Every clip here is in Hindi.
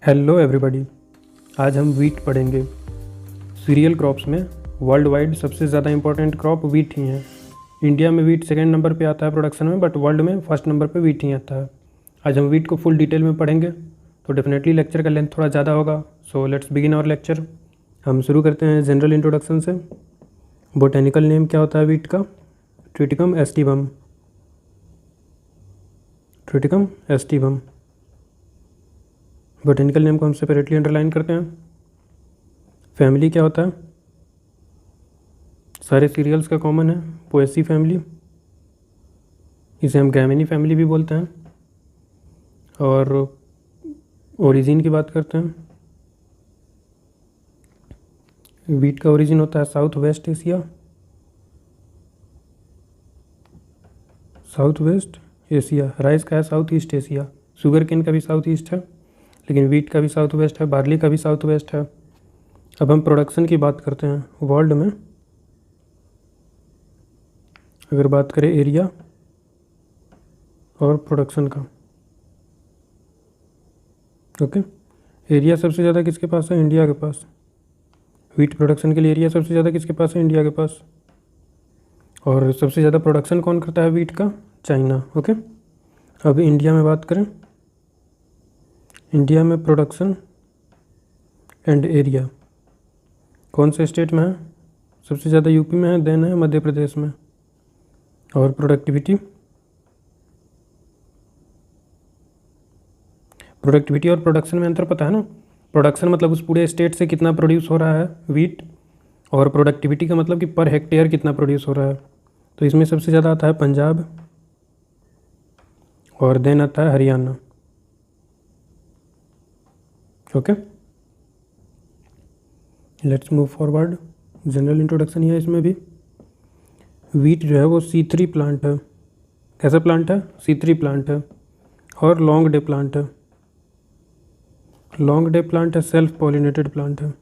Hello everybody. आज हम वीट पढ़ेंगे। सीरियल क्रॉप्स में वर्ल्ड वाइड सबसे ज़्यादा इंपॉर्टेंट क्रॉप वीट ही है। इंडिया में वीट सेकंड नंबर पे आता है प्रोडक्शन में, बट वर्ल्ड में फर्स्ट नंबर पे वीट ही आता है। आज हम वीट को फुल डिटेल में पढ़ेंगे, तो डेफिनेटली लेक्चर का लेंथ थोड़ा ज़्यादा होगा। So let's begin our lecture. हम शुरू करते हैं जनरल इंट्रोडक्शन से। बोटेनिकल नेम क्या होता है वीट का? Triticum aestivum. Triticum aestivum botanical name को हम सेपरेटली अंडरलाइन करते हैं। फैमिली क्या होता है? सारे सीरियल्स का कॉमन है, पोएसी फैमिली। इसे हम ग्रैमिनी फैमिली भी बोलते हैं। और ओरिजिन की बात करते हैं। वीट का ओरिजिन होता है south west Asia. South west Asia. Rice का है south east Asia. Sugarcane का भी साउथ ईस्ट है, लेकिन वीट का भी साउथ वेस्ट है। बार्ली का भी साउथ वेस्ट है। अब हम प्रोडक्शन की बात करते हैं। वर्ल्ड में अगर बात करें एरिया और प्रोडक्शन का, ओके, एरिया सबसे ज़्यादा किसके पास है? इंडिया के पास। वीट प्रोडक्शन के लिए एरिया सबसे ज़्यादा किसके पास है? इंडिया के पास। और सबसे ज़्यादा प्रोडक्शन कौन करता है वीट का? चाइना। ओके, अब इंडिया में बात करें। इंडिया में प्रोडक्शन एंड एरिया कौन से स्टेट में है? सबसे ज़्यादा यूपी में है, देन है मध्य प्रदेश में। और प्रोडक्टिविटी और प्रोडक्शन में अंतर पता है ना? प्रोडक्शन मतलब उस पूरे स्टेट से कितना प्रोड्यूस हो रहा है वीट, और प्रोडक्टिविटी का मतलब कि पर हेक्टेयर कितना प्रोड्यूस हो रहा है। तो इसमें सबसे ज़्यादा आता है पंजाब, और देन आता है Haryana. Okay, let's move forward. General introduction ही है इसमें भी। वीट जो है वो C3 प्लांट है। कैसा प्लांट है? C3 प्लांट है, और लॉन्ग डे प्लांट है। लॉन्ग डे प्लांट है, सेल्फ पॉलिनेटेड प्लांट है।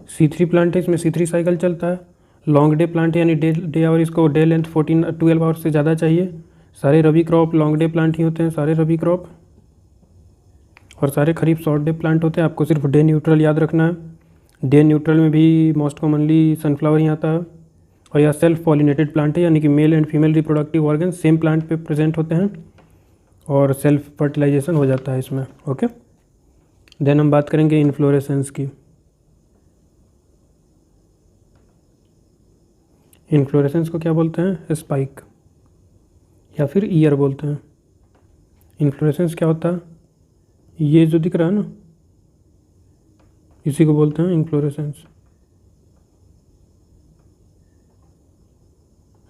C3 प्लांट है, इसमें C3 साइकिल चलता है। लॉन्ग डे प्लांट यानी डे आवर, इसको डे लेंथ 12 आवर्स से ज़्यादा चाहिए। सारे रबी क्रॉप लॉन्ग डे प्लांट ही होते हैं, सारे रबी क्रॉप। और सारे खरीफ शॉर्ट डे प्लांट होते हैं। आपको सिर्फ डे न्यूट्रल याद रखना है। डे न्यूट्रल में भी मोस्ट कॉमनली सनफ्लावर ही आता है। और यह सेल्फ पॉलिनेटेड प्लांट है, यानी कि male and female reproductive organ same plant पे प्रेजेंट होते हैं, और सेल्फ फर्टिलाइजेशन हो जाता है इसमें। ओके, देन हम बात करेंगे इन्फ्लोरेसेंस की। इन्फ्लोरेसेंस को क्या बोलते हैं? स्पाइक या फिर ईयर बोलते हैं। इन्फ्लोरेसेंस क्या होता है? ये जो दिख रहा है ना, इसी को बोलते हैं इन्फ्लोरेसेंस।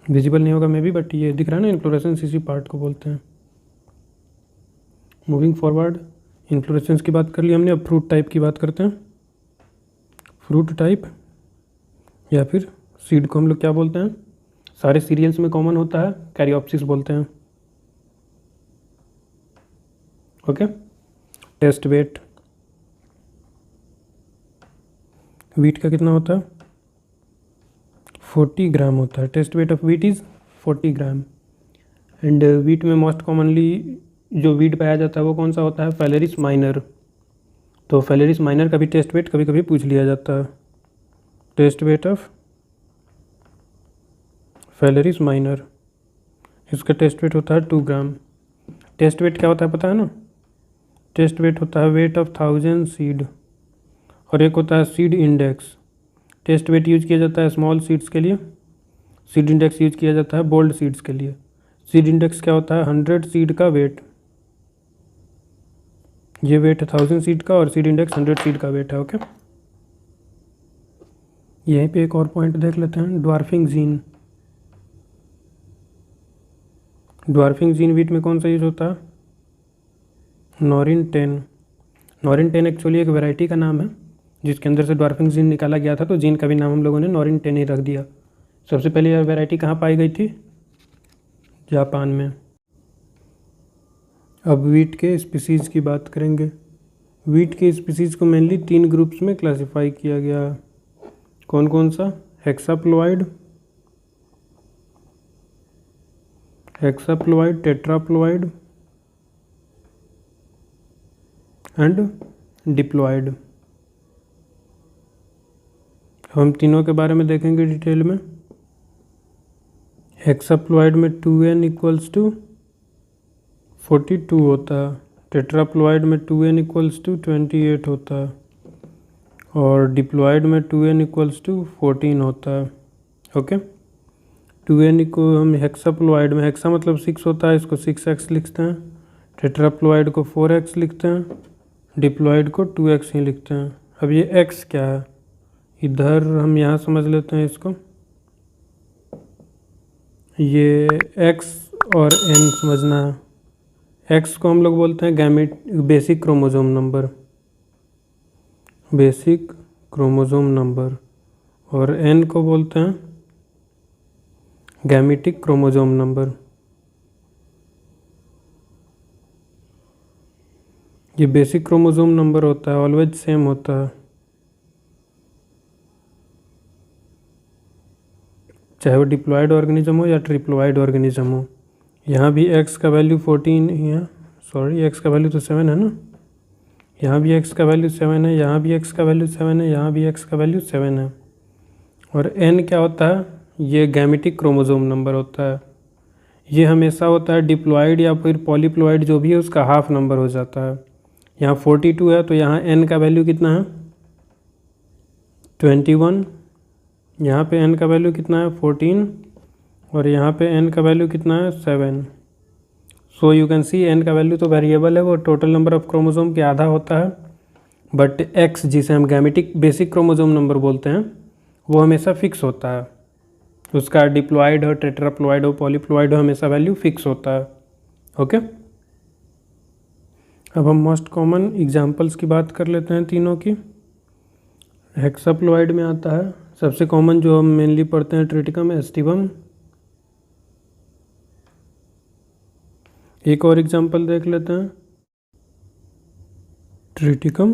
विजिबल नहीं होगा मे बी, बट ये दिख रहा है ना, इन्फ्लोरेसेंस इसी पार्ट को बोलते हैं। मूविंग फॉरवर्ड, इन्फ्लोरेसेंस की बात कर ली हमने। अब फ्रूट टाइप की बात करते हैं। फ्रूट टाइप या फिर सीड को हम लोग क्या बोलते हैं? सारे सीरियल्स में कॉमन होता है, कैरियोप्सिस बोलते हैं। ओके, टेस्ट वेट वीट का कितना होता है? 40 ग्राम होता है। Test weight of wheat is 40 gram. And wheat में मोस्ट कॉमनली जो वीट पाया जाता है वो कौन सा होता है? Phalaris minor. तो फैलेरिस माइनर का भी टेस्ट वेट कभी कभी पूछ लिया जाता है। टेस्ट वेट ऑफ फैलेरिस माइनर, इसका टेस्ट वेट होता है 2 ग्राम। टेस्ट वेट क्या होता है पता है ना? टेस्ट वेट होता है वेट ऑफ 1000 सीड, और एक होता है seed index. Test weight use किया जाता है स्मॉल सीड्स के लिए, सीड इंडेक्स यूज किया जाता है बोल्ड सीड्स के लिए। सीड इंडेक्स क्या होता है? 100 सीड का वेट। ये वेट है 1000 सीड का, और सीड इंडेक्स 100 सीड का वेट है। ओके, यहीं पे एक और पॉइंट देख लेते हैं, dwarfing gene. Dwarfing gene wheat में कौन सा यूज होता है? नॉरिन 10। नॉरिन 10 एक्चुअली एक वैरायटी का नाम है, जिसके अंदर से ड्वार्फिंग जीन निकाला गया था, तो जीन का भी नाम हम लोगों ने नॉरिन 10 ही रख दिया। सबसे पहले यह वैरायटी कहाँ पाई गई थी? जापान में। अब वीट के स्पीसीज़ की बात करेंगे। वीट के स्पीसीज़ को मेनली 3 ग्रुप्स में क्लासिफाई किया गया है। कौन कौन सा? हेक्साप्लोइड, टेट्राप्लोइड एंड डिप्लॉयड। हम तीनों के बारे में देखेंगे डिटेल में। हेक्साप्लॉयड में 2n इक्वल्स टू 42 होता है, टेट्राप्लॉयड में 2n इक्वल्स टू 28 होता है, और डिप्लॉयड में 2n इक्वल्स टू 14 होता है। ओके, 2n को हम हेक्साप्लॉयड में, हेक्सा मतलब 6 होता है, इसको 6x लिखते हैं, टेट्राप्लॉयड को 4x लिखते हैं, डिप्लॉयड को 2x ही लिखते हैं। अब ये x क्या है, इधर हम यहाँ समझ लेते हैं इसको। ये x और n समझना है। x को हम लोग बोलते हैं basic chromosome number, basic chromosome number, और n को बोलते हैं गैमेटिक क्रोमोसोम नंबर। ये बेसिक क्रोमोसोम नंबर होता है, ऑलवेज सेम होता है, चाहे वो डिप्लॉयड ऑर्गेनिज्म हो या ट्रिप्लॉयड ऑर्गेनिज्म हो। यहाँ भी x का वैल्यू 14 ही है, सॉरी x का वैल्यू तो 7 है ना, यहाँ भी x का वैल्यू 7 है, यहाँ भी x का वैल्यू 7 है, यहाँ भी x का वैल्यू 7 है। और n क्या होता है, ये गैमेटिक क्रोमोसोम नंबर होता है। ये हमेशा होता है डिप्लॉयड या फिर पॉलीप्लॉयड, जो भी है उसका हाफ नंबर हो जाता है। यहाँ 42 है तो यहाँ n का वैल्यू कितना है, 21, यहाँ पे n का वैल्यू कितना है 14, और यहाँ पे n का वैल्यू कितना है 7। So you can see n का वैल्यू तो वेरिएबल है, वो टोटल नंबर ऑफ क्रोमोसोम के आधा होता है, बट x जिसे हम गैमेटिक बेसिक क्रोमोसोम नंबर बोलते हैं वो हमेशा फिक्स होता है। उसका डिप्लॉयड हो, टेट्राप्लॉयड हो, पॉलीप्लॉयड हो, हमेशा वैल्यू फिक्स होता है। ओके, अब हम मोस्ट कॉमन एग्जांपल्स की बात कर लेते हैं तीनों की। हेक्साप्लॉयड में आता है सबसे कॉमन जो हम मेनली पढ़ते हैं, ट्रिटिकम एस्टिवम। एक और एग्जांपल देख लेते हैं, ट्रिटिकम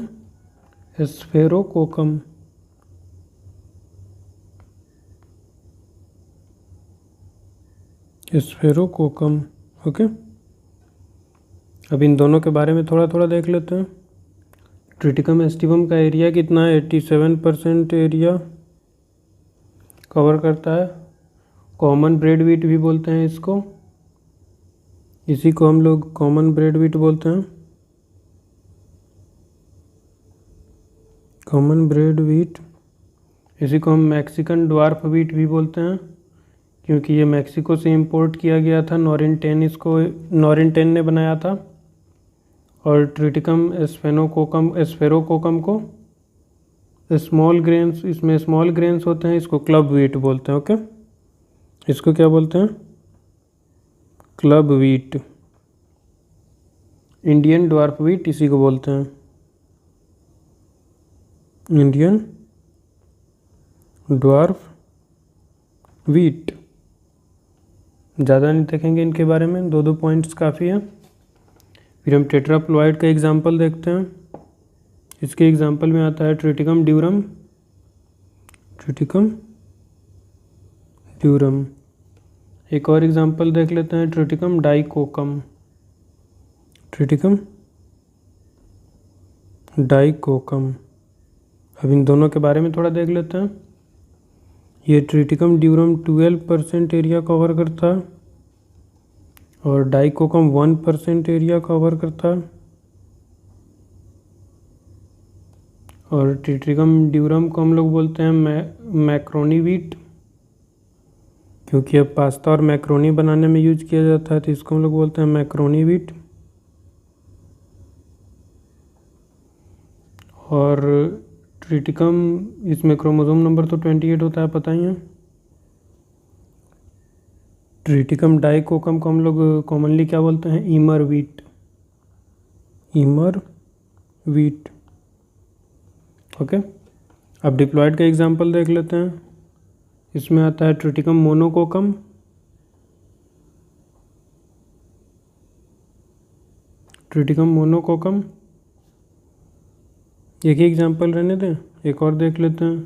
एस्फेरोकोकम। एस्फेरोकोकम। ओके, अब इन दोनों के बारे में थोड़ा थोड़ा देख लेते हैं। ट्रिटिकम एस्टिवम का एरिया कितना है, 87% एरिया कवर करता है। कॉमन ब्रेड वीट भी बोलते हैं इसको, इसी को हम लोग कॉमन ब्रेड वीट बोलते हैं, कॉमन ब्रेड वीट। इसी को हम मैक्सिकन ड्वार्फ वीट भी बोलते हैं, क्योंकि ये मैक्सिको से इंपोर्ट किया गया था। नॉरिन 10 इसको नॉरिन 10 ने बनाया था। और ट्रिटिकम एस्फेरोकोकम को स्मॉल ग्रेन्स, इसमें स्मॉल ग्रेन्स होते हैं, इसको क्लब वीट बोलते हैं। ओके, इसको क्या बोलते हैं, club wheat. Indian dwarf wheat इसी को बोलते हैं, इंडियन ड्वार्फ वीट। ज़्यादा नहीं देखेंगे इनके बारे में, 2 पॉइंट्स काफ़ी है। फिर हम टेट्राप्लॉयड का एग्जांपल देखते हैं। इसके एग्जांपल में आता है ट्रिटिकम ड्यूरम, ट्रिटिकम ड्यूरम। एक और एग्जांपल देख लेते हैं, ट्रिटिकम डाइकोकम, ट्रिटिकम डाइकोकम। अब इन दोनों के बारे में थोड़ा देख लेते हैं। ये ट्रिटिकम ड्यूरम 12% एरिया कवर करता है, और डाइकोकम 1% एरिया कवर करता है। और ट्रिटिकम ड्यूरम को हम लोग बोलते हैं मैक्रोनी वीट, क्योंकि अब पास्ता और मैक्रोनी बनाने में यूज किया जाता है, तो इसको हम लोग बोलते हैं मैक्रोनी वीट। और ट्रिटिकम, इसमें क्रोमोसोम नंबर तो 28 होता है, पता ही है। ट्रिटिकम डाइकोकम को हम लोग कॉमनली क्या बोलते हैं, ईमर वीट, ईमर वीट। ओके, अब डिप्लॉयड का एग्जांपल देख लेते हैं। इसमें आता है ट्रिटिकम मोनोकोकम, ट्रिटिकम मोनोकोकम। एक ही एग्जांपल रहने दें, एक और देख लेते हैं,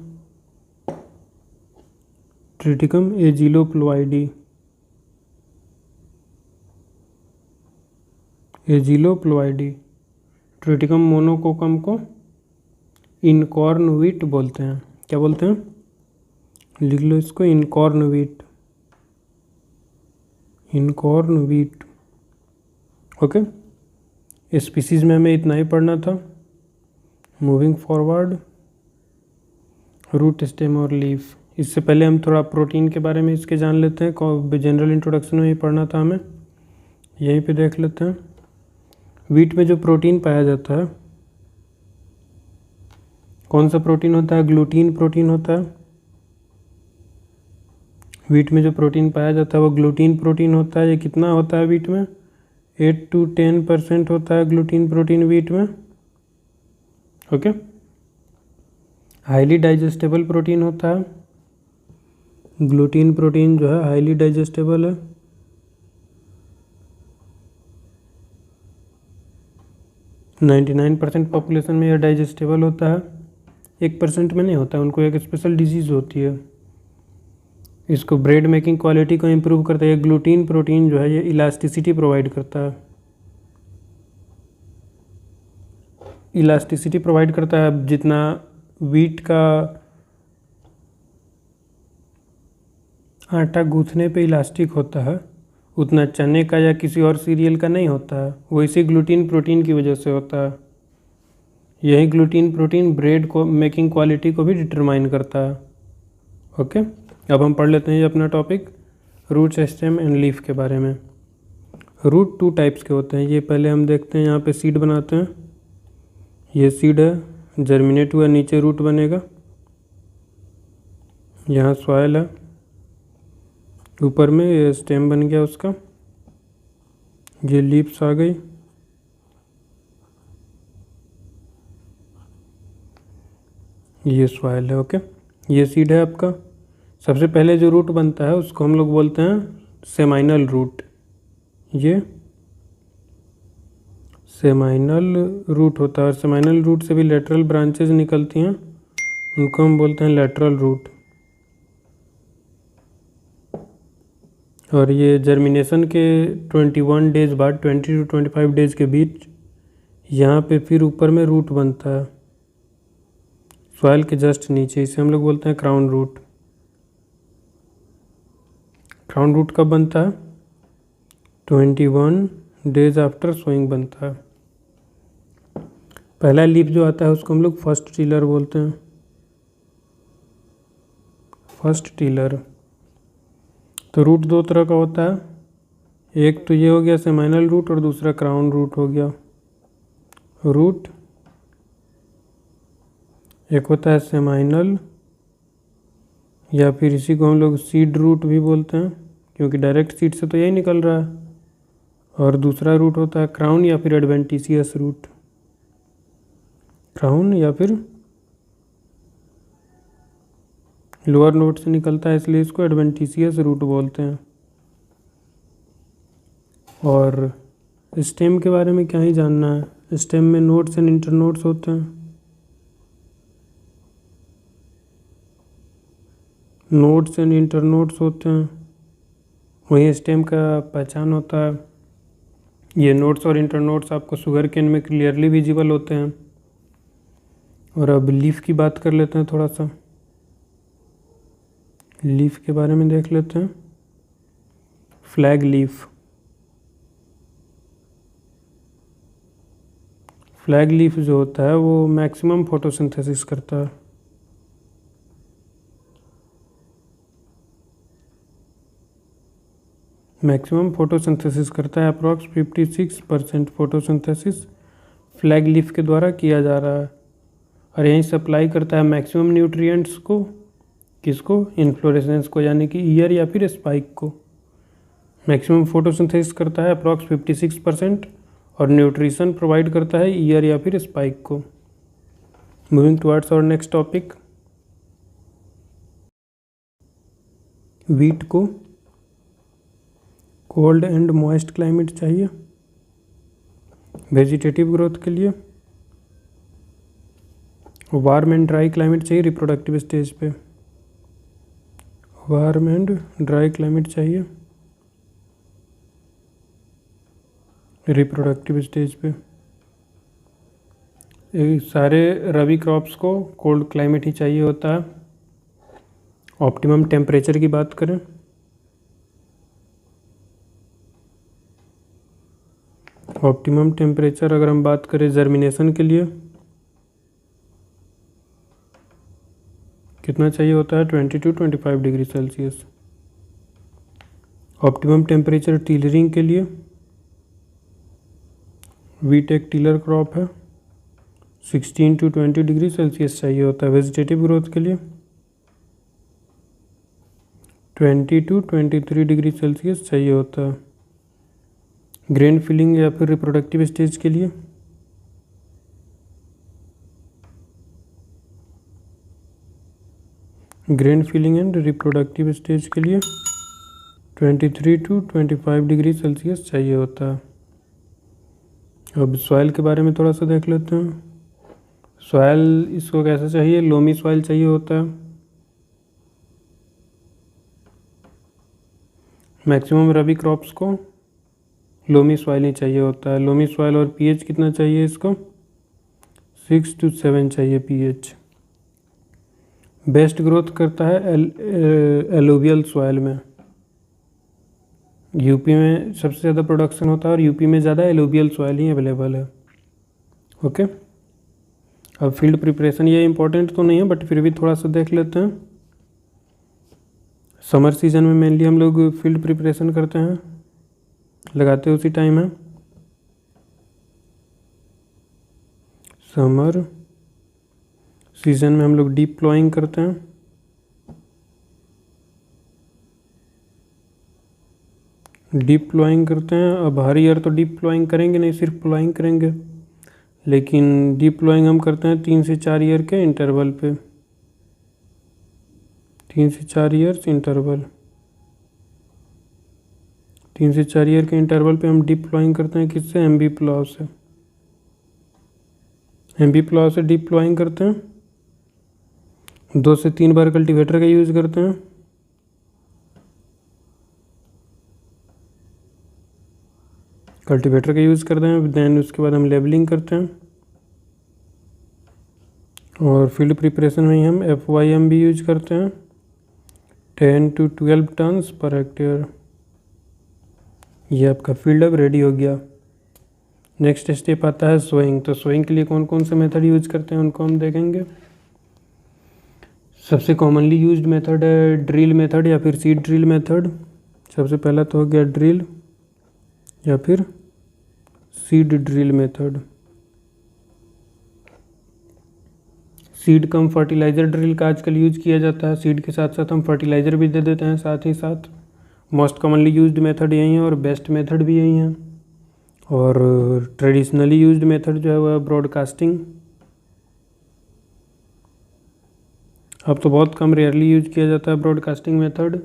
ट्रिटिकम एजिलोप्लॉयडी, एजिलोप्लॉयडी। ट्रिटिकम मोनोकोकम को इनकॉर्न व्हीट बोलते हैं। क्या बोलते हैं? लिख लो इसको, इनकॉर्न व्हीट, इनकॉर्न व्हीट। ओके, स्पीसीज में हमें इतना ही पढ़ना था। मूविंग फॉरवर्ड, रूट, स्टेम और लीफ। इससे पहले हम थोड़ा प्रोटीन के बारे में इसके जान लेते हैं। जनरल इंट्रोडक्शन में ही पढ़ना था हमें, यहीं पे देख लेते हैं। व्हीट में जो प्रोटीन पाया जाता है, कौन सा प्रोटीन होता है? ग्लूटीन प्रोटीन होता है। व्हीट में जो प्रोटीन पाया जाता है वो ग्लूटीन प्रोटीन होता है। ये कितना होता है व्हीट में? 8 to 10% होता है ग्लूटीन प्रोटीन व्हीट में। ओके, हाईली डाइजेस्टेबल प्रोटीन होता है। ग्लूटीन प्रोटीन जो है हाईली डाइजेस्टेबल है। नाइन्टी 99% पॉपुलेशन में यह डाइजेस्टेबल होता है, 1% में नहीं होता है, उनको एक स्पेशल डिजीज़ होती है। इसको ब्रेड मेकिंग क्वालिटी को इम्प्रूव करता है। ग्लूटीन प्रोटीन जो है ये इलास्टिसिटी प्रोवाइड करता है, इलास्टिसिटी प्रोवाइड करता है। जितना व्हीट का आटा गूंथने पे इलास्टिक होता है उतना चने का या किसी और सीरियल का नहीं होता है, वो इसी ग्लूटीन प्रोटीन की वजह से होता है। यही ग्लूटीन प्रोटीन ब्रेड को मेकिंग क्वालिटी को भी डिटरमाइन करता है। ओके, अब हम पढ़ लेते हैं ये अपना topic, roots, stem and leaf के बारे में। रूट 2 टाइप्स के होते हैं। ये पहले हम देखते हैं, यहाँ पे सीड बनाते हैं। ये सीड है, जर्मिनेट हुआ, नीचे रूट बनेगा। यहाँ सॉयल है, ऊपर में ये स्टेम बन गया उसका, ये लीव्स आ गई। ये सॉयल है। ओके, ये सीड है आपका। सबसे पहले जो रूट बनता है उसको हम लोग बोलते हैं सेमाइनल रूट। ये सेमाइनल रूट होता है, और सेमाइनल रूट से भी लेटरल ब्रांचेज निकलती हैं, उनको हम बोलते हैं लेटरल रूट। और ये जर्मिनेशन के 21 डेज बाद, 20 to 25 डेज के बीच यहाँ पे फिर ऊपर में रूट बनता है सॉइल के जस्ट नीचे। इसे हम लोग बोलते हैं क्राउन रूट। क्राउन रूट कब बनता है? 21 डेज आफ्टर सोइंग बनता है। पहला लीफ जो आता है उसको हम लोग फर्स्ट टीलर बोलते हैं, फर्स्ट टीलर। तो रूट 2 तरह का होता है, एक तो ये हो गया सेमाइनल रूट और दूसरा क्राउन रूट हो गया। रूट एक होता है सेमाइनल, या फिर इसी को हम लोग सीड रूट भी बोलते हैं, क्योंकि डायरेक्ट सीड से तो यही निकल रहा है। और दूसरा रूट होता है क्राउन या फिर एडवेंटिशियस रूट। क्राउन या फिर लोअर नोड से निकलता है, इसलिए इसको एडवेंटिशियस रूट बोलते हैं। और स्टेम के बारे में क्या ही जानना है, स्टेम में नोड्स एंड इंटरनोड्स होते हैं। नोड्स एंड इंटरनोड्स होते हैं, वही स्टेम का पहचान होता है। ये नोड्स और इंटरनोड्स आपको शुगर केन में क्लियरली विजिबल होते हैं। और अब लीफ की बात कर लेते हैं, थोड़ा सा लीफ के बारे में देख लेते हैं। फ्लैग लीफ, फ्लैग लीफ जो होता है वो मैक्सिमम फोटोसिंथेसिस करता है। मैक्सिमम फोटोसिंथेसिस करता है, अप्रॉक्स 56% फोटोसिंथेसिस फ्लैग लीफ के द्वारा किया जा रहा है। और यही सप्लाई करता है मैक्सिमम न्यूट्रिएंट्स को, किसको? इन्फ्लोरेसेंस को, यानी कि ईयर या फिर स्पाइक को। मैक्सिमम फोटोसिंथेसिस करता है अप्रॉक्स 56%, और न्यूट्रिशन प्रोवाइड करता है ईयर या फिर स्पाइक को। Moving towards our next topic, wheat को कोल्ड एंड मॉइस्ट क्लाइमेट चाहिए वेजिटेटिव ग्रोथ के लिए, वार्म एंड ड्राई क्लाइमेट चाहिए रिप्रोडक्टिव स्टेज पे। वार्म एंड ड्राई क्लाइमेट चाहिए रिप्रोडक्टिव स्टेज पे। सारे रबी क्रॉप्स को कोल्ड क्लाइमेट ही चाहिए होता है। ऑप्टिमम टेम्परेचर की बात करें, ऑप्टिमम टेम्परेचर अगर हम बात करें जर्मिनेशन के लिए कितना चाहिए होता है, 20 to 25 degree Celsius. Optimum temperature tillering के लिए, वीट एक टीलर क्रॉप है, 16 to 20 डिग्री सेल्सियस चाहिए होता है। वेजिटेटिव ग्रोथ के लिए 20 to 23 डिग्री सेल्सियस चाहिए होता है। ग्रेन फिलिंग या फिर रिप्रोडक्टिव स्टेज के लिए grain filling and reproductive stage के लिए 23 to 25 डिग्री सेल्सियस चाहिए होता है। अब सॉइल के बारे में थोड़ा सा देख लेते हैं। सॉइल इसको कैसा चाहिए, लोमी सॉइल चाहिए होता है। मैक्सिमम रबी क्रॉप्स को लोमी सॉइल ही चाहिए होता है। लोमी सॉइल और पीएच कितना चाहिए इसको, 6 to 7 चाहिए पीएच। बेस्ट ग्रोथ करता है एलुवियल सॉइल में। यूपी में सबसे ज़्यादा प्रोडक्शन होता है और यूपी में ज़्यादा एलुवियल सॉइल ही अवेलेबल है। ओके, अब फील्ड प्रिपरेशन ये इम्पोर्टेंट तो नहीं है बट फिर भी थोड़ा सा देख लेते हैं। समर सीजन में मेनली हम लोग फील्ड प्रिपरेशन करते हैं, लगाते उसी टाइम है। समर सीजन में हम लोग डीप प्लॉइंग करते हैं। डीप प्लॉइंग करते हैं। अब हर ईयर तो डीप प्लॉइंग करेंगे नहीं, सिर्फ प्लॉइंग करेंगे, लेकिन डीप प्लॉइंग हम करते हैं 3 से 4 ईयर के इंटरवल पे। 3 से 4 ईयर्स इंटरवल, 3 से 4 ईयर के इंटरवल पे हम डीप प्लॉइंग करते हैं। किससे, एमबी प्लॉव से। एमबी प्लॉव से डीप प्लॉइंग करते हैं। 2 से 3 बार कल्टीवेटर का यूज़ करते हैं। कल्टीवेटर का यूज़ करते हैं, देन उसके बाद हम लेबलिंग करते हैं। और फील्ड प्रिपरेशन में ही हम FYM भी यूज करते हैं, 10 to 12 टन्स पर हेक्टेयर। ये आपका फील्ड अब रेडी हो गया। नेक्स्ट स्टेप आता है सोइंग। तो सोइंग के लिए कौन कौन से मेथड यूज करते हैं उनको हम देखेंगे। सबसे कॉमनली यूज्ड मेथड है ड्रिल मेथड या फिर सीड ड्रिल मेथड। सबसे पहला तो हो गया ड्रिल या फिर सीड ड्रिल मेथड। सीड कम फर्टिलाइज़र ड्रिल का आजकल यूज किया जाता है। सीड के साथ साथ हम फर्टिलाइज़र भी दे देते हैं साथ ही साथ। मोस्ट कॉमनली यूज्ड मेथड यही है और बेस्ट मेथड भी यही है। और ट्रेडिशनली यूज्ड मेथड जो है वह ब्रॉडकास्टिंग। अब तो बहुत कम, रेयरली यूज किया जाता है broadcasting method.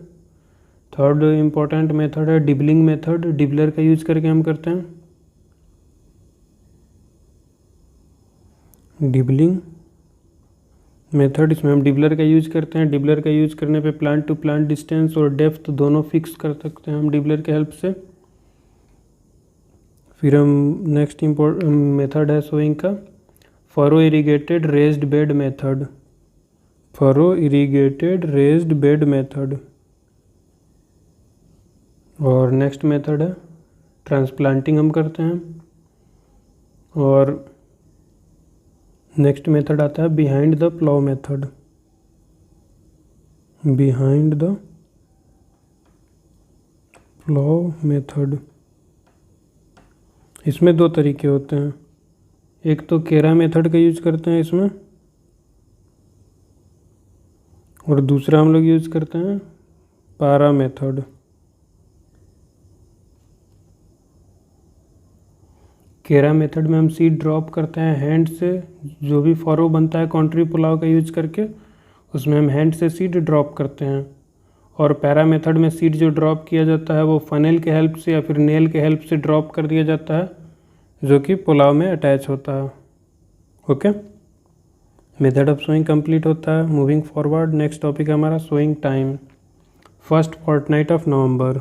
Third important method है डिबलिंग मेथड। डिबलर का यूज करके हम करते हैं डिबलिंग मेथड। इसमें हम डिबलर का यूज करते हैं। डिबलर का यूज करने पे प्लांट टू प्लांट डिस्टेंस और डेप्थ दोनों फिक्स कर सकते हैं हम डिबलर के हेल्प से। फिर हम नेक्स्ट मेथड है सोइंग का furrow irrigated raised bed method. Furrow irrigated raised bed method. और नेक्स्ट मेथड है ट्रांसप्लांटिंग हम करते हैं। और नेक्स्ट मेथड आता है behind the plough method. Behind the plough method. इसमें 2 तरीके होते हैं। एक तो केरा मेथड का यूज करते हैं इसमें, और दूसरा हम लोग यूज करते हैं पारा मेथड। केरा मेथड में हम सीड ड्रॉप करते हैं हैंड से। जो भी फॉरो बनता है कॉन्ट्री पुलाव का यूज करके, उसमें हम हैंड से सीड ड्रॉप करते हैं। और पैरा मेथड में सीड जो ड्रॉप किया जाता है वो फनेल के हेल्प से या फिर नेल के हेल्प से ड्रॉप कर दिया जाता है, जो कि पुलाव में अटैच होता है। Okay, method of sowing complete होता है। मूविंग फॉरवर्ड, नेक्स्ट टॉपिक है हमारा sowing time. First fortnight of November.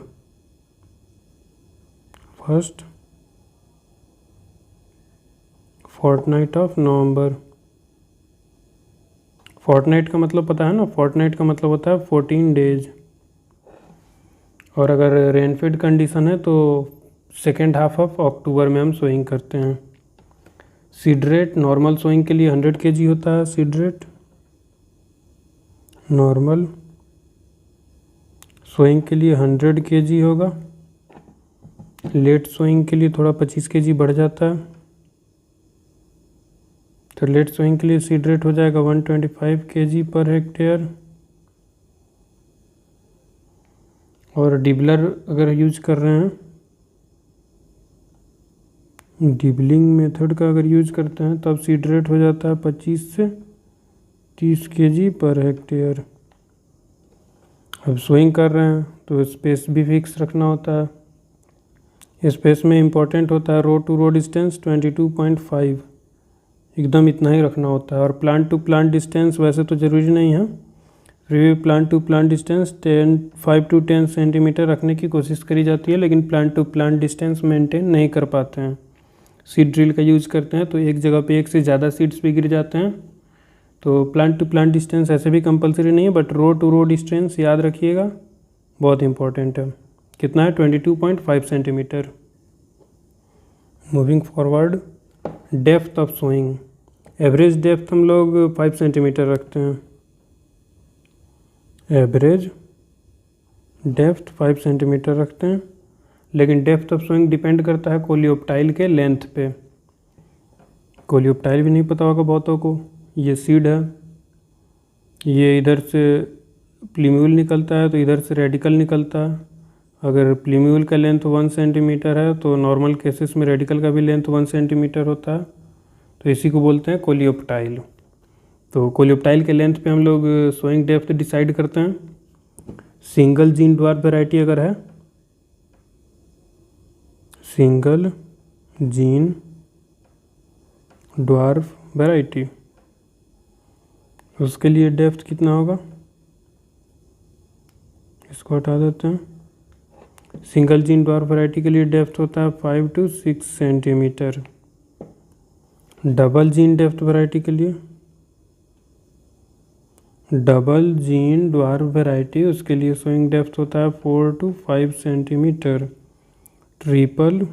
Fortnight of November. Fortnight का मतलब पता है ना, फोर्टनाइट का मतलब होता है 14 डेज। और अगर रेनफीड कंडीशन है तो सेकेंड हाफ ऑफ अक्टूबर में हम सोइंग करते हैं। सीड रेट नॉर्मल सोइंग के लिए 100 kg होता है। सीड रेट नॉर्मल सोइंग के लिए 100 kg होगा। लेट सोइंग के लिए थोड़ा 25 kg बढ़ जाता है, तो लेट सोइंग के लिए सीड रेट हो जाएगा 125 kg पर हेक्टेयर। और डिबलर अगर यूज कर रहे हैं, डिबलिंग मेथड का अगर यूज करते हैं तब सीड रेट हो जाता है 25 से 30 kg पर हेक्टेयर। अब सोइंग कर रहे हैं तो स्पेस भी फिक्स रखना होता है। स्पेस में इम्पोर्टेंट होता है रो टू रो डिस्टेंस 22.5, एकदम इतना ही रखना होता है। और प्लांट टू प्लांट डिस्टेंस वैसे तो ज़रूरी नहीं है, फिर भी plant to plant distance 5 to 10 centimetre रखने की कोशिश करी जाती है, लेकिन plant to plant distance maintain नहीं कर पाते हैं। सीड ड्रिल का यूज़ करते हैं तो एक जगह पे एक से ज़्यादा सीड्स भी गिर जाते हैं। तो प्लांट टू प्लांट डिस्टेंस ऐसे भी कंपलसरी नहीं है, but row to row distance याद रखिएगा, बहुत इंपॉर्टेंट है। कितना है? 22.5 centimetre. Moving forward, depth of sowing. Average depth हम लोग 5 सेंटीमीटर रखते हैं। एवरेज डेप्थ 5 सेंटीमीटर रखते हैं, लेकिन डेप्थ ऑफ सोइंग डिपेंड करता है कोलियोप्टाइल के लेंथ पे। कोलियोप्टाइल भी नहीं पता होगा बहुतों को। ये सीड है, ये इधर से प्लीम्यूल निकलता है तो इधर से रेडिकल निकलता है। अगर प्लीम्यूल का लेंथ 1 सेंटीमीटर है तो नॉर्मल केसेस में रेडिकल का भी लेंथ 1 सेंटीमीटर होता है, तो इसी को बोलते हैं कोलियोप्टाइल। तो कोलियोप्टाइल के लेंथ पे हम लोग सोइंग डेप्थ डिसाइड करते हैं। सिंगल जीन ड्वार्फ वैरायटी अगर है, सिंगल जीन ड्वार्फ वैरायटी, उसके लिए डेप्थ कितना होगा, इसको हटा देते हैं। सिंगल जीन ड्वार्फ वैरायटी के लिए डेप्थ होता है 5 to 6 centimetre. Double gene depth variety के लिए, डबल जीन ड्वार्फ वैरायटी, उसके लिए सोइंग डेप्थ होता है 4 to 5 centimetre. Triple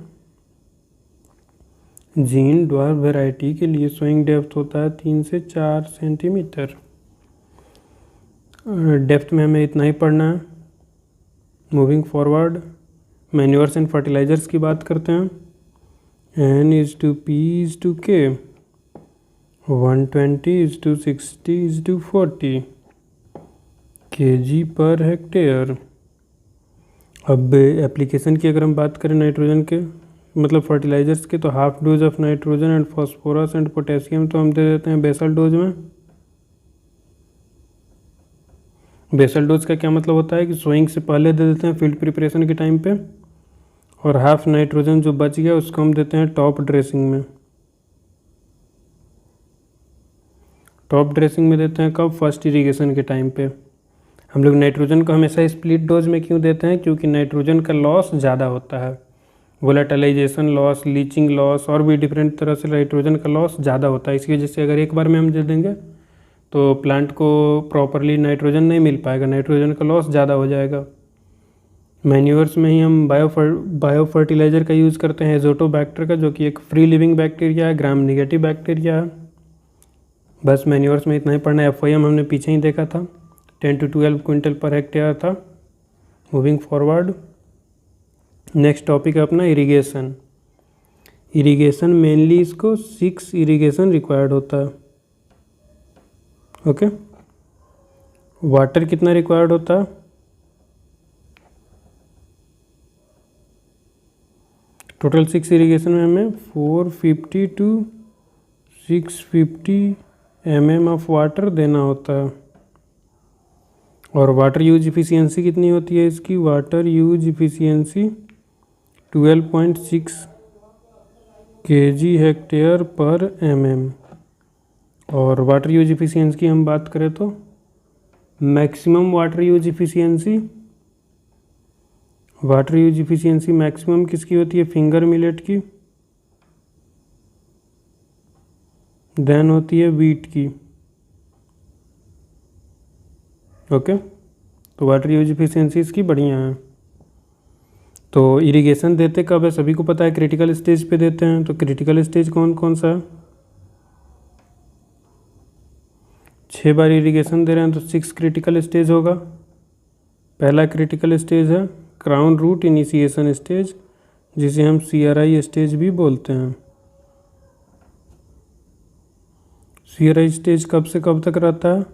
gene dwarf variety के लिए सोइंग डेप्थ होता है 3 से 4 सेंटीमीटर। डेप्थ में हमें इतना ही पढ़ना है। Moving forward, manures and fertilisers की बात करते हैं। N/P/K, 120/60/40 kg per hectare. अब एप्लीकेशन की अगर हम बात करें नाइट्रोजन के, मतलब फर्टिलाइजर्स के, तो half dose of nitrogen and phosphorus and potassium तो हम दे देते हैं बेसल डोज में। बेसल डोज का क्या मतलब होता है कि सोइंग से पहले दे देते हैं फील्ड प्रिपरेशन के टाइम पे, और हाफ नाइट्रोजन जो बच गया उसको हम देते हैं टॉप ड्रेसिंग में। टॉप ड्रेसिंग में देते हैं कब? फर्स्ट इरिगेशन के टाइम पे। हम लोग नाइट्रोजन को हमेशा स्प्लिट डोज में क्यों देते हैं? क्योंकि नाइट्रोजन का लॉस ज़्यादा होता है, वोलेटिलाइजेशन लॉस, लीचिंग लॉस और भी डिफरेंट तरह से नाइट्रोजन का लॉस ज़्यादा होता है। इसकी वजह से अगर एक बार में हम दे देंगे तो प्लांट को प्रॉपरली नाइट्रोजन नहीं मिल पाएगा, नाइट्रोजन का लॉस ज़्यादा हो जाएगा। मैन्योर्स में ही हम बायो फर्टिलाइज़र का यूज़ करते हैं एजोटोबैक्टर का, जो कि एक फ्री लिविंग बैक्टीरिया है, ग्राम नेगेटिव बैक्टीरिया है। बस मैन्योर्स में इतना ही पढ़ना है। FOM हमने पीछे ही देखा था, 10 to 12 क्विंटल पर हेक्टेयर था। मूविंग फॉरवर्ड, नेक्स्ट टॉपिक है अपना इरिगेशन। इरिगेशन मेनली इसको 6 इरिगेशन रिक्वायर्ड होता है। ओके, वाटर कितना रिक्वायर्ड होता है? टोटल 6 इरिगेशन में हमें 450 to 650 mm ऑफ वाटर देना होता है। और वाटर यूज इफ़िशियंसी कितनी होती है इसकी? Water use efficiency 12.6 kg hectare पर mm। और वाटर यूज इफ़िशियंसी की हम बात करें तो maximum water use efficiency, water use efficiency maximum किसकी होती है? फिंगर मिलेट की। देन होती है वीट की। ओके, तो वाटर यूज एफिशिएंसी इसकी बढ़िया है। तो इरिगेशन देते कब है, सभी को पता है क्रिटिकल स्टेज पे देते हैं। तो क्रिटिकल स्टेज कौन कौन सा है? 6 बार इरिगेशन दे रहे हैं तो 6 क्रिटिकल स्टेज होगा। पहला क्रिटिकल स्टेज है क्राउन रूट इनिशिएशन स्टेज, जिसे हम CRI स्टेज भी बोलते हैं। CRI स्टेज कब से कब तक रहता है?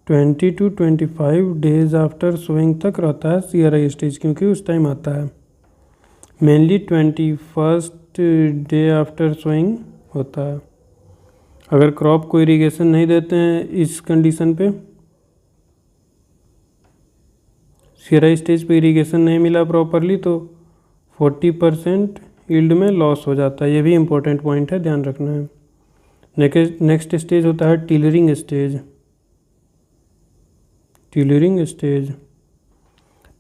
20 to 25 डेज आफ्टर सोइंग तक रहता है CRI स्टेज, क्योंकि उस टाइम आता है। Mainly 21st day after sowing होता है। अगर क्रॉप को इरिगेशन नहीं देते हैं इस कंडीशन पे, CRI स्टेज पे इरिगेशन नहीं मिला प्रॉपरली, तो 40% यील्ड में लॉस हो जाता है। ये भी इम्पोर्टेंट पॉइंट है, ध्यान रखना है। नेक्स्ट स्टेज होता है tillering stage. Tillering stage,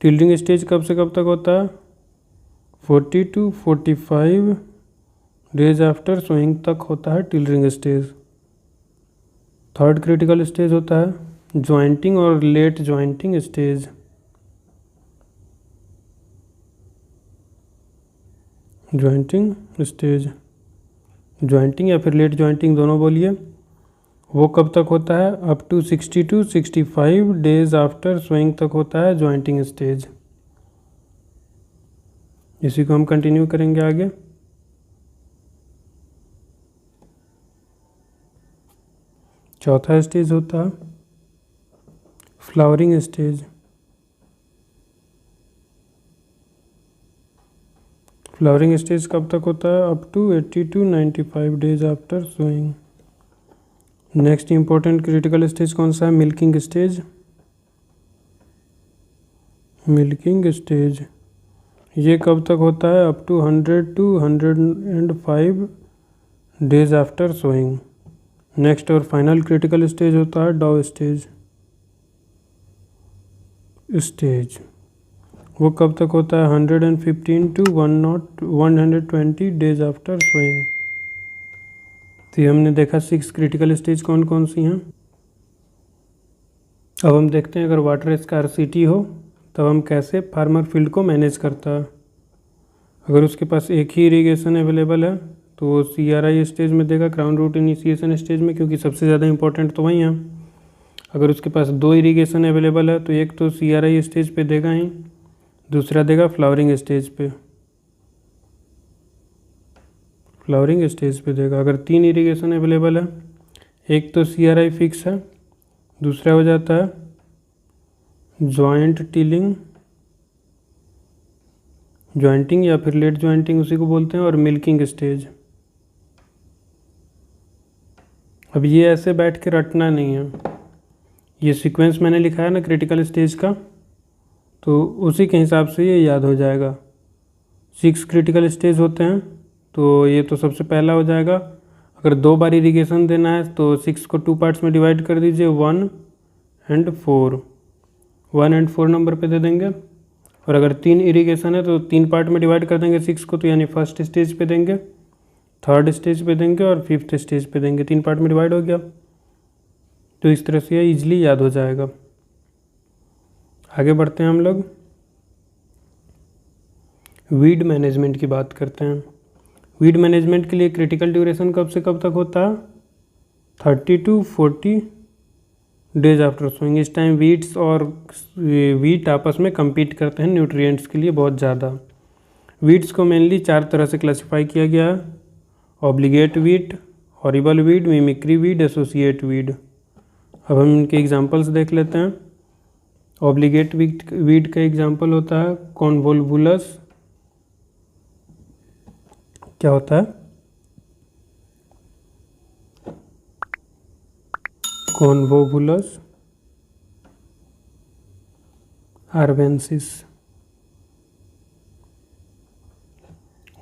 tillering stage कब से कब तक होता है? 40 to 45 डेज आफ्टर सोइंग तक होता है tillering stage. Third critical stage होता है ज्वाइंटिंग और late jointing stage. Jointing stage, jointing या फिर लेट ज्वाइंटिंग दोनों बोलिए, वो कब तक होता है? Up to 60 to 65 days after sowing तक होता है ज्वाइंटिंग स्टेज। इसी को हम कंटिन्यू करेंगे आगे। चौथा स्टेज होता है फ्लावरिंग स्टेज। फ्लावरिंग स्टेज कब तक होता है? Up to 80 to 95 days after sowing. Next important critical stage कौन सा है? Milking stage. मिल्किंग स्टेज ये कब तक होता है? Up to 100 to 105 days after sowing. Next और फाइनल क्रिटिकल स्टेज होता है डॉ स्टेज। वो कब तक होता है? 115 to 120 डेज आफ्टर सोइंग। तो ये हमने देखा 6 क्रिटिकल स्टेज कौन कौन सी हैं। अब हम देखते हैं अगर वाटर स्कार्सिटी हो तब हम कैसे फार्मर फील्ड को मैनेज करता है। अगर उसके पास एक ही इरिगेशन अवेलेबल है तो वो CRI स्टेज में देगा, क्राउन रूट इनिशिएशन स्टेज में, क्योंकि सबसे ज़्यादा इंपॉर्टेंट तो वही है। अगर उसके पास 2 इरिगेशन अवेलेबल है तो एक तो CRI स्टेज पे देगा ही, दूसरा देगा फ्लावरिंग स्टेज पे। फ्लावरिंग स्टेज पे देगा। अगर 3 इरिगेशन अवेलेबल है, एक तो CRI फिक्स है, दूसरा हो जाता है जॉइंट टिलिंग, ज्वाइंटिंग या फिर लेट ज्वाइंटिंग उसी को बोलते हैं, और मिल्किंग स्टेज। अब ये ऐसे बैठ के रटना नहीं है, ये सीक्वेंस मैंने लिखा है ना क्रिटिकल स्टेज का, तो उसी के हिसाब से ये याद हो जाएगा। 6 क्रिटिकल स्टेज होते हैं, तो ये तो सबसे पहला हो जाएगा। अगर 2 बार इरिगेशन देना है तो 6 को 2 पार्ट्स में डिवाइड कर दीजिए, 1 and 4, 1 and 4 नंबर पे दे देंगे। और अगर 3 इरिगेशन है तो 3 पार्ट में डिवाइड कर देंगे 6 को, तो यानी फर्स्ट स्टेज पे देंगे, थर्ड स्टेज पे देंगे और 5th स्टेज पे देंगे। 3 पार्ट में डिवाइड हो गया, तो इस तरह से ईजिली याद हो जाएगा। आगे बढ़ते हैं हम लोग, वीड मैनेजमेंट की बात करते हैं। वीड मैनेजमेंट के लिए क्रिटिकल ड्यूरेशन कब से कब तक होता है? 30 to 40 डेज आफ्टर सोइंग। इस टाइम वीट्स और वीट आपस में compete करते हैं न्यूट्रिएंट्स के लिए बहुत ज़्यादा। वीट्स को मेनली 4 तरह से क्लासिफाई किया गया है: obligate wheat, horrible weed, mimicry weed, associate weed. अब हम इनके एग्जांपल्स देख लेते हैं। ऑब्लिगेट वीड का एग्जांपल होता है कॉन्वोल्वुलस। क्या होता है? Convolvulus arvensis.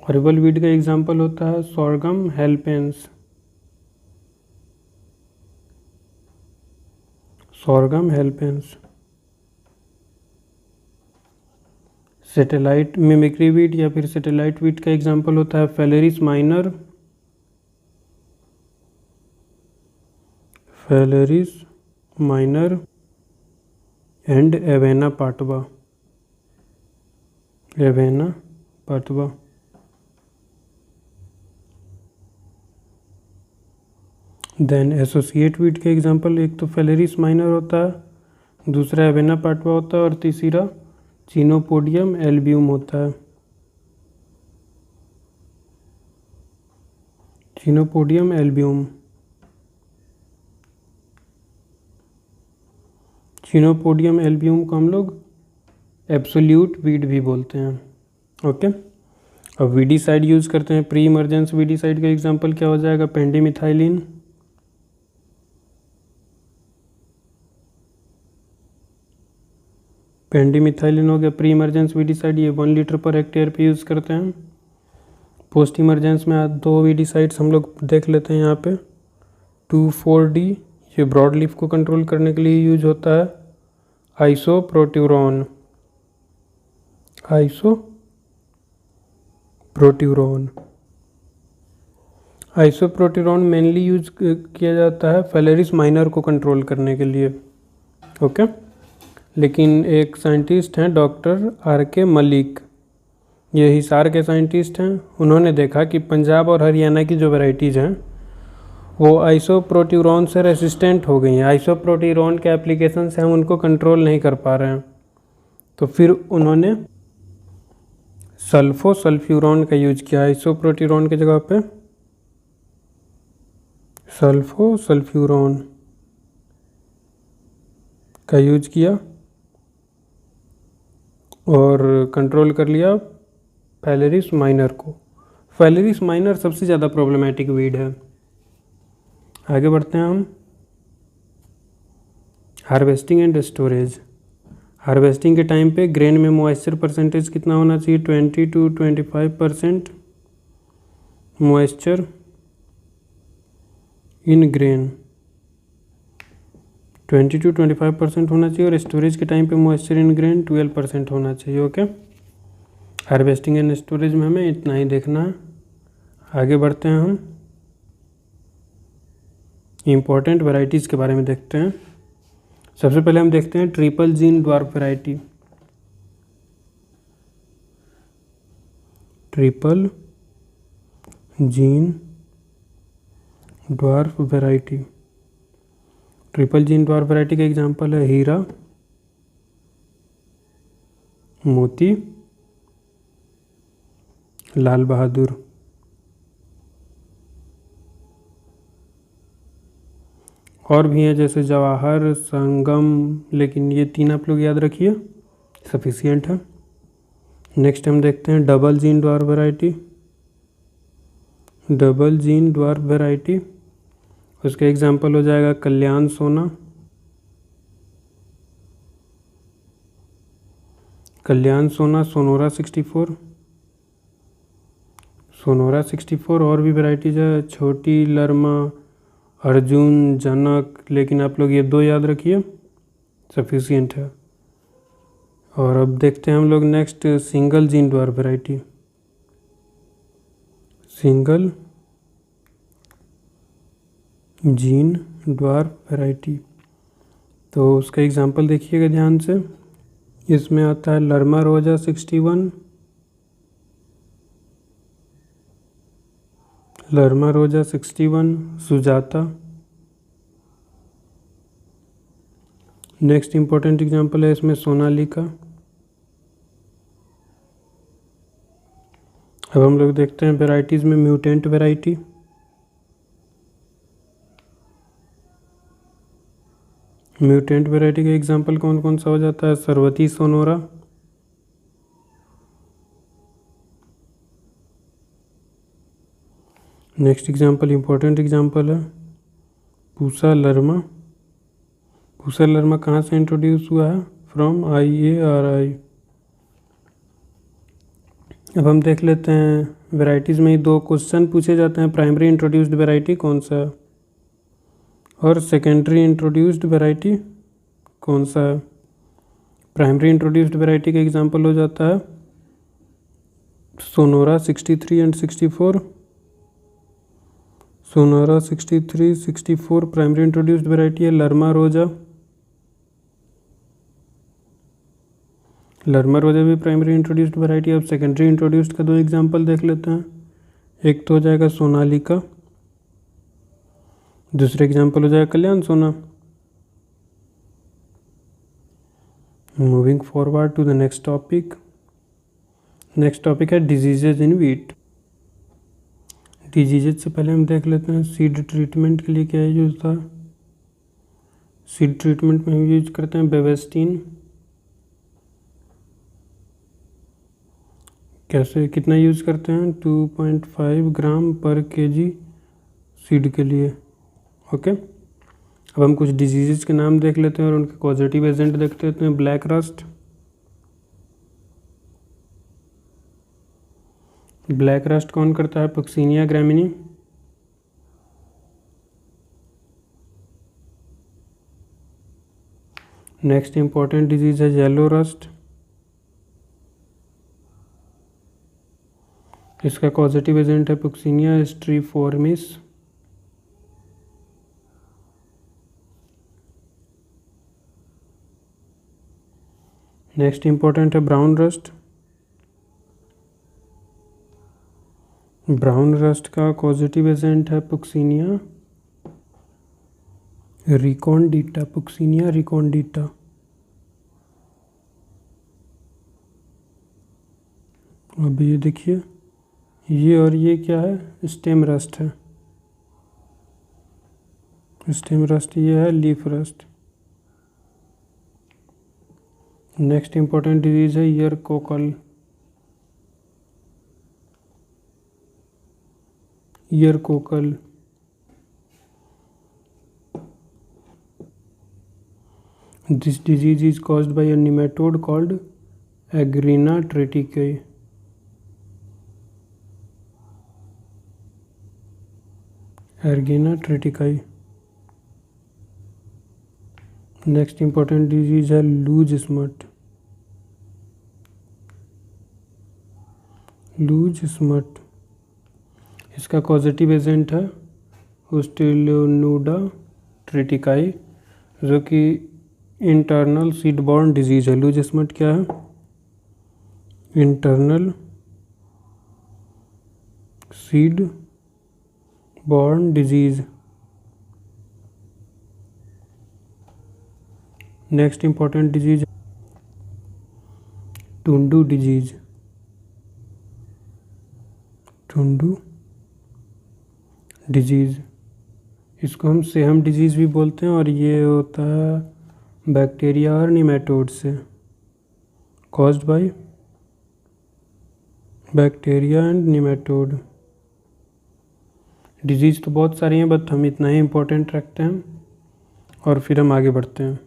हॉरिबल वीड का एग्जांपल होता है sorghum halepense. Sorghum halepense. Satellite mimicry wheat या फिर सैटेलाइट वीट का एग्जांपल होता है phalaris minor. Phalaris minor and avena fatua, avena fatua. Then associate wheat के एग्जांपल, एक तो फेलेरिस माइनर होता है, दूसरा एवेना पाटवा होता है और तीसरा चिनोपोडियम एल्बियम होता है। चिनोपोडियम एल्बियम, चिनोपोडियम एल्बियम को हम लोग एब्सोल्यूट वीट भी बोलते हैं। ओके, अब वीडीसाइड यूज़ करते हैं। प्री इमर्जेंस वीडीसाइड का एग्जांपल क्या हो जाएगा? पेंडिमिथाइलिन, पेंडिमिथाइलिन हो गया प्री इमरजेंस वीडीसाइड, ये 1 लीटर पर हेक्टेयर पे यूज़ करते हैं। पोस्ट इमरजेंस में 2 वीडीसाइड्स हम लोग देख लेते हैं यहाँ पे। 2,4-D, ये ब्रॉड लीफ को कंट्रोल करने के लिए यूज होता है। Isoproturon, isoproturon, isoproturon mainly use किया जाता है फेलेरिस माइनर को कंट्रोल करने के लिए। ओके, लेकिन एक साइंटिस्ट हैं डॉक्टर R.K. मलिक, ये हिसार के साइंटिस्ट हैं। उन्होंने देखा कि पंजाब और हरियाणा की जो वैराइटीज़ हैं वो आइसोप्रोट्यूरॉन से रेसिस्टेंट हो गई हैं। आइसोप्रोट्यूरॉन के एप्लीकेशन से हम उनको कंट्रोल नहीं कर पा रहे हैं, तो फिर उन्होंने सल्फोसल्फ्यूरॉन का यूज किया। आइसोप्रोट्यूरॉन की जगह पे सल्फोसल्फ्यूरॉन का यूज किया और कंट्रोल कर लिया फेलेरिस माइनर को। फेलेरिस माइनर सबसे ज़्यादा प्रॉब्लमेटिक वीड है। आगे बढ़ते हैं हम। Harvesting and storage. हार्वेस्टिंग के टाइम पे ग्रेन में मॉइस्चर परसेंटेज कितना होना चाहिए? 20 to 25% moisture in grain, 20 to 25% होना चाहिए। और स्टोरेज के टाइम पे मॉइस्चर इन ग्रेन 12% होना चाहिए। ओके, हार्वेस्टिंग एंड स्टोरेज में हमें इतना ही देखना है। आगे बढ़ते हैं हम इम्पॉर्टेंट वैरायटीज़ के बारे में देखते हैं। सबसे पहले हम देखते हैं triple gene dwarf variety. Triple gene dwarf variety, triple gene dwarf variety का एग्जांपल है हीरा, मोती, लाल बहादुर। और भी हैं जैसे जवाहर, संगम, लेकिन ये 3 आप लोग याद रखिए, सफिशिएंट है। नेक्स्ट हम देखते हैं double gene dwarf variety. Double gene dwarf variety, उसका एग्जांपल हो जाएगा कल्याण सोना, कल्याण सोना, सोनोरा 64, सोनोरा 64। और भी वैरायटीज है, छोटी, लरमा, अर्जुन, जनक, लेकिन आप लोग ये 2 याद रखिए, सफिशिएंट है। और अब देखते हैं हम लोग next single gene dwarf variety. Single gene dwarf variety, तो उसका एग्जांपल देखिएगा ध्यान से। इसमें आता है लरमा रोजा 61, लरमा रोजा 61, सुजाता। नेक्स्ट इंपॉर्टेंट एग्जांपल है इसमें सोनालिका। अब हम लोग देखते हैं वैरायटीज़ में म्यूटेंट वैरायटी। म्यूटेंट वैरायटी का एग्जांपल कौन कौन सा हो जाता है? Sharbati Sonora, next example important example है पूसा लरमा। पूसा लरमा कहाँ से इंट्रोड्यूस हुआ है? From IARI। अब हम देख लेते हैं वैरायटीज़ में ही 2 क्वेश्चन पूछे जाते हैं। प्राइमरी इंट्रोड्यूस्ड वैरायटी कौन सा है और सेकेंडरी इंट्रोड्यूस्ड वैरायटी कौन सा है? प्राइमरी इंट्रोड्यूस्ड वैरायटी का एग्जांपल हो जाता है Sonora 63 and 64, Sonara 63, 64 primary introduced variety है। लर्मा रोजा, लर्मा रोजा भी प्राइमरी इंट्रोड्यूस्ड वैरायटी है। अब सेकेंडरी इंट्रोड्यूस्ड का दो एग्जांपल देख लेते हैं। एक तो हो जाएगा सोनालिका, दूसरा एग्जांपल हो जाएगा Kalyan Sona. Moving forward to the next topic. Next topic है डिजीजेज इन वीट। डिजीजेज से पहले हम देख लेते हैं सीड ट्रीटमेंट के लिए क्या यूज़ था। सीड ट्रीटमेंट में हम यूज करते हैं बेवेस्टीन। कैसे, कितना यूज़ करते हैं, 2.5 ग्राम पर केजी सीड के लिए। ओके, अब हम कुछ डिजीज़ के नाम देख लेते हैं और उनके कॉजेटिव एजेंट देख लेते हैं। ब्लैक रस्ट, ब्लैक रस्ट कौन करता है, पक्सीनिया ग्रामिनी। नेक्स्ट इंपॉर्टेंट डिजीज है येलो रस्ट, इसका कॉजेटिव एजेंट है पक्सीनिया स्ट्रीफोर्मिस। नेक्स्ट इंपॉर्टेंट है ब्राउन रस्ट, ब्राउन रस्ट का कॉजेटिव एजेंट है पुक्सीनिया रिकॉन्डिटा, पुक्सीनिया रिकॉन्डिटा। अब ये देखिए, ये और ये क्या है, स्टेम रस्ट है। स्टेम रस्ट ये है, leaf rust. Next important disease है ear cockle, ear cockle. This disease is caused by a nematode called Agrena triticale. Agrena triticale. Next important disease है लूज स्मट, लूज स्मट। इसका कॉजेटिव एजेंट है उस्टिलोनुडा ट्रिटिकाई, जो कि इंटरनल सीड बॉर्न डिजीज है। लूज स्मट क्या है, internal seed borne disease. Next important disease tundu disease, tundu disease. इसको हम सेहम डिजीज़ भी बोलते हैं और ये होता है बैक्टीरिया और निमेटोड से, caused by bacteria and nematode. Disease तो बहुत सारी हैं, बट हम इतना ही इम्पोर्टेंट रखते हैं और फिर हम आगे बढ़ते हैं।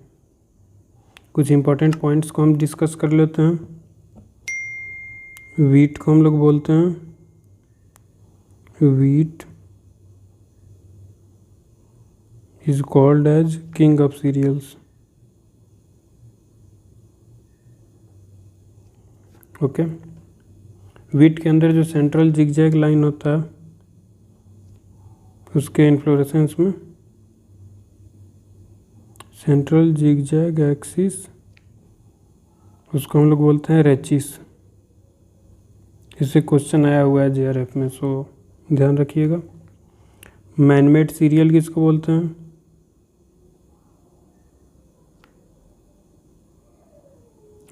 कुछ इम्पोर्टेंट पॉइंट्स को हम डिस्कस कर लेते हैं। वीट को हम लोग बोलते हैं, wheat is called as king of cereals. Okay, wheat के अंदर जो सेंट्रल जिगजैग लाइन होता है उसके इन्फ्लोरेसेंस में सेंट्रल जिगजैग एक्सिस, उसको हम लोग बोलते हैं रेचिस। इससे क्वेश्चन आया हुआ है जेआरएफ में, सो ध्यान रखिएगा। मैनमेड सीरियल किसको बोलते हैं,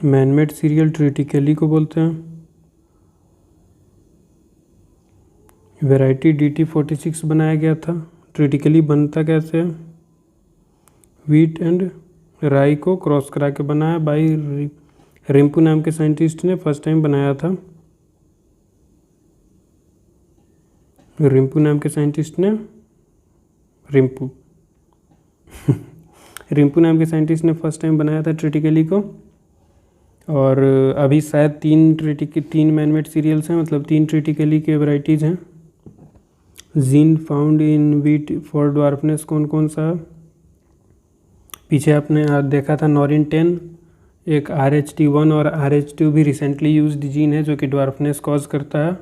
मैनमेड सीरियल ट्रिटिकली को बोलते हैं। वैरायटी DT46 बनाया गया था। ट्रिटिकली बनता कैसे है, वीट एंड राई को क्रॉस करा के बनाया बाई रिम्पू नाम के साइंटिस्ट ने फर्स्ट टाइम बनाया था। रिम्पू नाम के साइंटिस्ट ने रिम्पू रिम्पू नाम के साइंटिस्ट ने फर्स्ट टाइम बनाया था ट्रिटिकली को। और अभी शायद तीन मैनमेड सीरियल्स हैं, मतलब 3 ट्रिटिकली के वैरायटीज़ हैं। Gene found in wheat for dwarfness कौन कौन सा, पीछे आपने देखा था नॉरिन 10, एक RH1 और RH2 भी रिसेंटली यूज्ड जीन है जो कि ड्वार्फनेस कॉज करता है।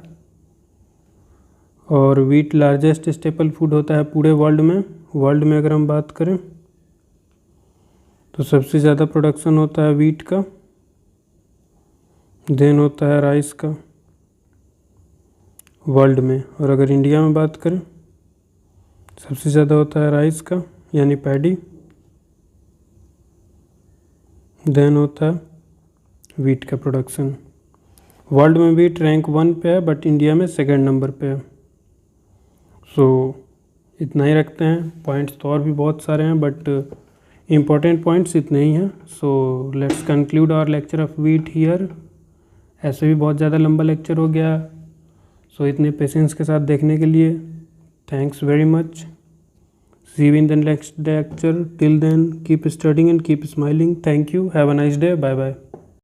और वीट लार्जेस्ट स्टेपल फूड होता है पूरे वर्ल्ड में अगर हम बात करें तो सबसे ज़्यादा प्रोडक्शन होता है वीट का, देन होता है राइस का वर्ल्ड में। और अगर इंडिया में बात करें सबसे ज़्यादा होता है राइस का यानी पैडी, देन होता है वीट का प्रोडक्शन। वर्ल्ड में वीट रैंक 1 पे है बट इंडिया में 2nd नंबर पे है। सो इतना ही रखते हैं, पॉइंट्स तो और भी बहुत सारे हैं बट इम्पोर्टेंट पॉइंट्स इतने ही हैं। So let's conclude our lecture of wheat here. ऐसे भी बहुत ज़्यादा लंबा लेक्चर हो गया, सो इतने पेशेंस के साथ देखने के लिए thanks very much. See you in the next lecture. Till then, keep studying and keep smiling. Thank you. Have a nice day. Bye bye.